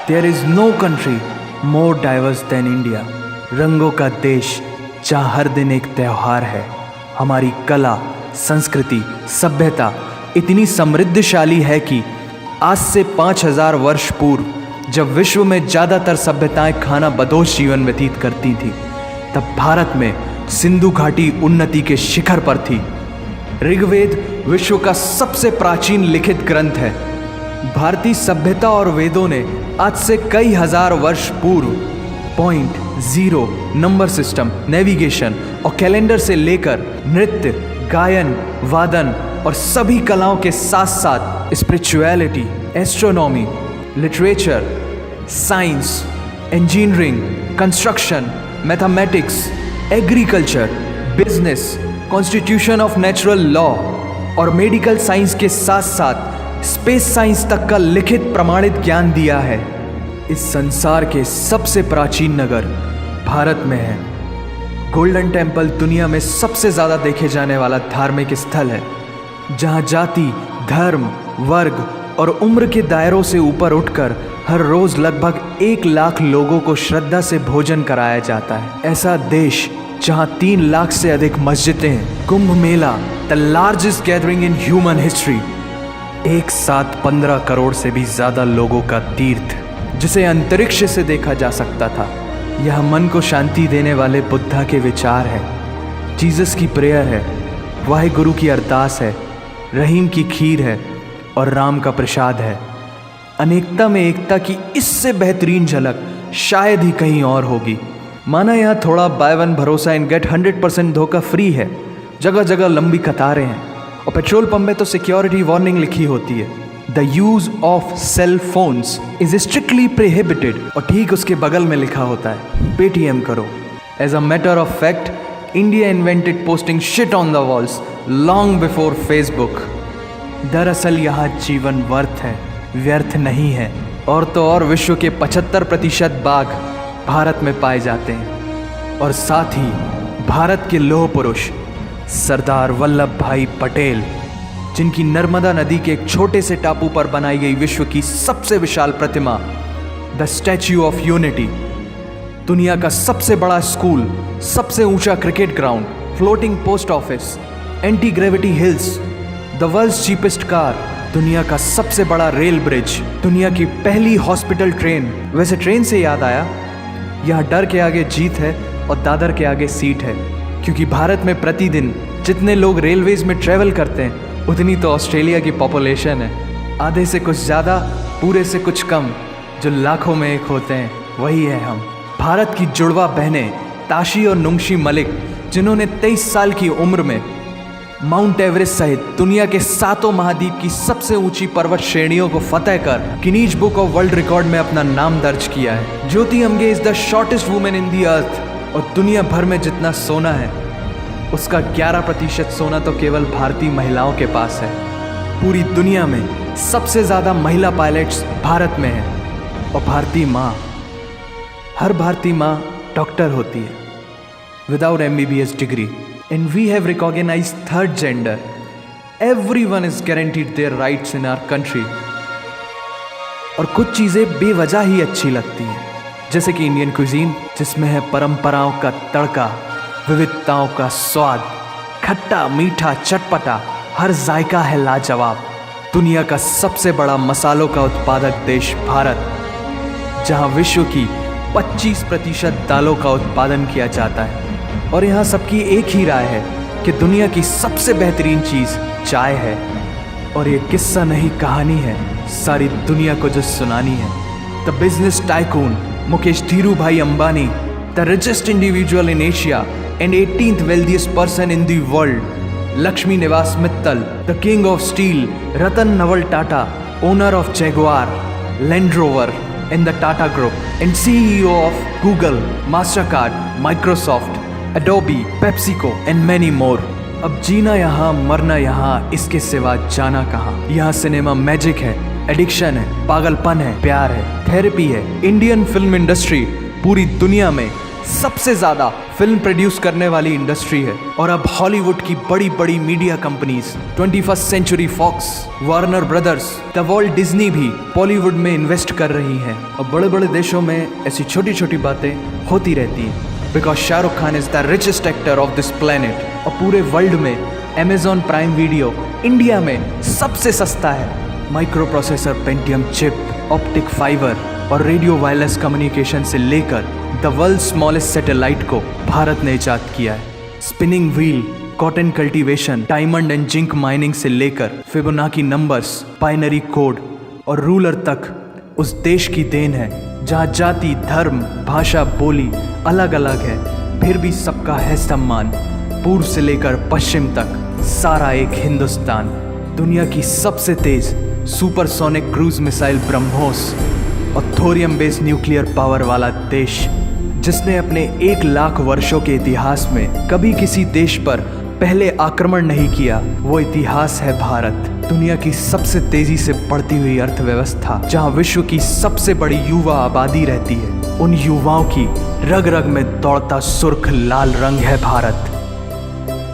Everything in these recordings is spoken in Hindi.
There is no country more diverse than India. रंगों का देश जहाँ हर दिन एक त्यौहार है। हमारी कला, संस्कृति, सभ्यता इतनी समृद्धशाली है कि आज से 5000 वर्ष पूर्व जब विश्व में ज़्यादातर सभ्यताएं खाना बदोश जीवन व्यतीत करती थीं, तब भारत में सिंधु घाटी उन्नति के शिखर पर थी। ऋग्वेद विश्व का सबसे प्राचीन लिखित ग्रंथ है। भारतीय सभ्यता और वेदों ने आज से कई हजार वर्ष पूर्व point, zero, number system, navigation और कैलेंडर से लेकर नृत्य, गायन, वादन और सभी कलाओं के साथ साथ spirituality, astronomy, literature, science, engineering, construction, mathematics, agriculture, business, constitution of natural law और मेडिकल साइंस के साथ साथ स्पेस साइंस तक का लिखित प्रमाणित ज्ञान दिया है। इस संसार के सबसे प्राचीन नगर भारत में है। गोल्डन टेम्पल दुनिया में सबसे ज़्यादा देखे जाने वाला धार्मिक स्थल है, जहाँ जाति, धर्म, वर्ग और उम्र के दायरों से ऊपर उठकर हर रोज़ लगभग 1 लाख लोगों को श्रद्धा से भोजन कराया जाता है। ऐसा देश जहाँ 3 लाख से अधिक मस्जिदें हैं। Kumbh Mela, the largest gathering in human history, एक साथ 15 करोड़ से भी ज़्यादा लोगों का तीर्थ, जिसे अंतरिक्ष से देखा जा सकता था। यह मन को शांति देने वाले बुद्धा के विचार है, जीसस की प्रेयर है, वाहिगुरु की अरदास है, रहीम की खीर है और राम का प्रसाद है। अनेकता में एकता की इससे बेहतरीन झलक शायद ही कहीं और होगी। माना यहाँ थोड़ा बाय वन भरोसा एंड गेट 100% धोखा फ्री है। जगह जगह लंबी कतारें हैं और पेट्रोल पंप में तो सिक्योरिटी वार्निंग लिखी होती है, the use of cell phones is strictly prohibited, और ठीक उसके बगल में लिखा होता है पेटीएम करो। As a matter of fact, India invented posting shit on the walls long before Facebook. दरअसल यहाँ जीवन वर्थ है, व्यर्थ नहीं है। और तो और विश्व के 75% बाघ भारत में पाए जाते हैं। और साथ ही भारत के लौह पुरुष सरदार वल्लभ भाई पटेल, जिनकी नर्मदा नदी के एक छोटे से टापू पर बनाई गई विश्व की सबसे विशाल प्रतिमा द स्टैच्यू ऑफ यूनिटी, दुनिया का सबसे बड़ा स्कूल, सबसे ऊंचा cricket ground, floating post office, anti gravity hills, the world's cheapest car, दुनिया का सबसे बड़ा रेल ब्रिज, दुनिया की पहली हॉस्पिटल ट्रेन। वैसे ट्रेन से याद आया, यहाँ डर के आगे जीत है और दादर के आगे सीट है, क्योंकि भारत में प्रतिदिन जितने लोग रेलवेज में ट्रेवल करते हैं उतनी तो ऑस्ट्रेलिया की पॉपुलेशन है। आधे से कुछ ज़्यादा, पूरे से कुछ कम, जो लाखों में एक होते हैं वही है हम। भारत की जुड़वा बहनें ताशी और नुंगशी मलिक, जिन्होंने 23 साल की उम्र में माउंट एवरेस्ट सहित दुनिया के 7 महाद्वीप की सबसे ऊंची पर्वत श्रेणियों को फतेह कर Guinness book of world record में अपना नाम दर्ज किया है। Jyoti Amge is the shortest women in the earth, और दुनिया भर में जितना सोना है उसका 11% सोना तो केवल भारतीय महिलाओं के पास है। पूरी दुनिया में सबसे ज़्यादा महिला पायलट्स भारत में हैं। और भारतीय माँ, हर भारतीय माँ डॉक्टर होती है without MBBS degree. And we have recognized third gender. Everyone is guaranteed their rights in our country. और कुछ चीज़ें बेवजह ही अच्छी लगती हैं, जैसे कि इंडियन क्विजीन, जिसमें है परंपराओं का तड़का, विविधताओं का स्वाद, खट्टा, मीठा, चटपटा, हर जायका है लाजवाब। दुनिया का सबसे बड़ा मसालों का उत्पादक देश भारत, जहां विश्व की 25% दालों का उत्पादन किया जाता है। और यहाँ सबकी एक ही राय है कि दुनिया की सबसे बेहतरीन चीज़ चाय है। और ये किस्सा नहीं, कहानी है सारी दुनिया को जो सुनानी है। The business tycoon Mukesh Dhirubhai Ambani, the richest individual in Asia and 18th wealthiest person in the world, Lakshmi Niwas Mittal, the king of steel Ratan Naval Tata, owner of Jaguar, Land Rover and the Tata group and CEO of Google, Mastercard, Microsoft, Adobe, PepsiCo and many more. अब जीना यहाँ, मरना यहाँ, इसके सिवा जाना कहाँ। यहाँ सिनेमा मैजिक है, एडिक्शन है, पागलपन है, प्यार है, थेरेपी है। इंडियन फिल्म इंडस्ट्री पूरी दुनिया में सबसे ज्यादा फिल्म प्रोड्यूस करने वाली इंडस्ट्री है। और अब हॉलीवुड की बड़ी बड़ी media companies 21st century Fox, Warner Brothers, the Walt Disney भी बॉलीवुड में इन्वेस्ट कर रही हैं। और बड़े बड़े देशों में ऐसी छोटी छोटी बातें होती रहती हैं। Because Shahrukh Khan is the richest actor of this planet. और पूरे वर्ल्ड में Amazon प्राइम वीडियो इंडिया में सबसे सस्ता है। Micro processor Pentium chip, optic fibre और रेडियो वायरलेस कम्युनिकेशन से लेकर द वर्ल्ड स्मॉलेस्ट सैटेलाइट को भारत ने इजाद किया है। Spinning wheel, cotton cultivation, diamond and zinc mining से लेकर फिबोनाची नंबर्स, बाइनरी कोड और रूलर तक उस देश की देन है जहाँ जाति, धर्म, भाषा, बोली अलग अलग है, फिर भी सबका है सम्मान। पूर्व से लेकर पश्चिम तक सारा एक हिंदुस्तान। दुनिया की सबसे तेज सुपरसोनिक क्रूज मिसाइल ब्रह्मोस और थोरियम बेस्ड न्यूक्लियर पावर वाला देश, जिसने अपने 1 लाख वर्षों के इतिहास में कभी किसी देश पर पहले आक्रमण नहीं किया, वो इतिहास है भारत। दुनिया की सबसे तेजी से बढ़ती हुई अर्थव्यवस्था, जहां विश्व की सबसे बड़ी युवा आबादी रहती है, उन युवाओं की रग रग में दौड़ता सुर्ख लाल रंग है भारत।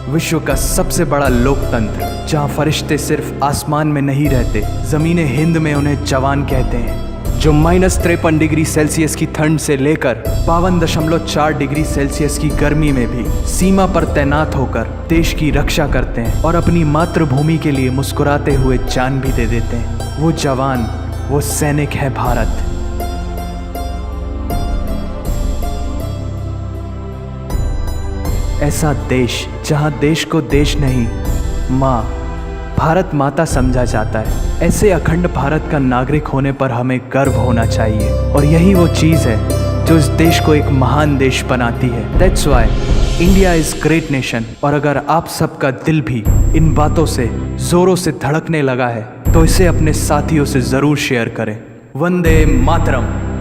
विश्व का सबसे बड़ा लोकतंत्र, जहां फरिश्ते सिर्फ आसमान में नहीं रहते, जमीने हिंद में उन्हें जवान कहते हैं, जो -53 डिग्री सेल्सियस की ठंड से लेकर 52.4 डिग्री सेल्सियस की गर्मी में भी सीमा पर तैनात होकर देश की रक्षा करते हैं और अपनी मातृभूमि के लिए मुस्कुराते हुए जान भी दे देते हैं। वो जवान, वो सैनिक है भारत। ऐसा देश जहां देश को देश नहीं, माँ, भारत माता समझा जाता है। ऐसे अखंड भारत का नागरिक होने पर हमें गर्व होना चाहिए। और यही वो चीज़ है जो इस देश को एक महान देश बनाती है। That's why India is great nation. और अगर आप सबका दिल भी इन बातों से ज़ोरों से धड़कने लगा है, तो इसे अपने साथियों से ज़रूर शेयर करें। वंदे मातरम।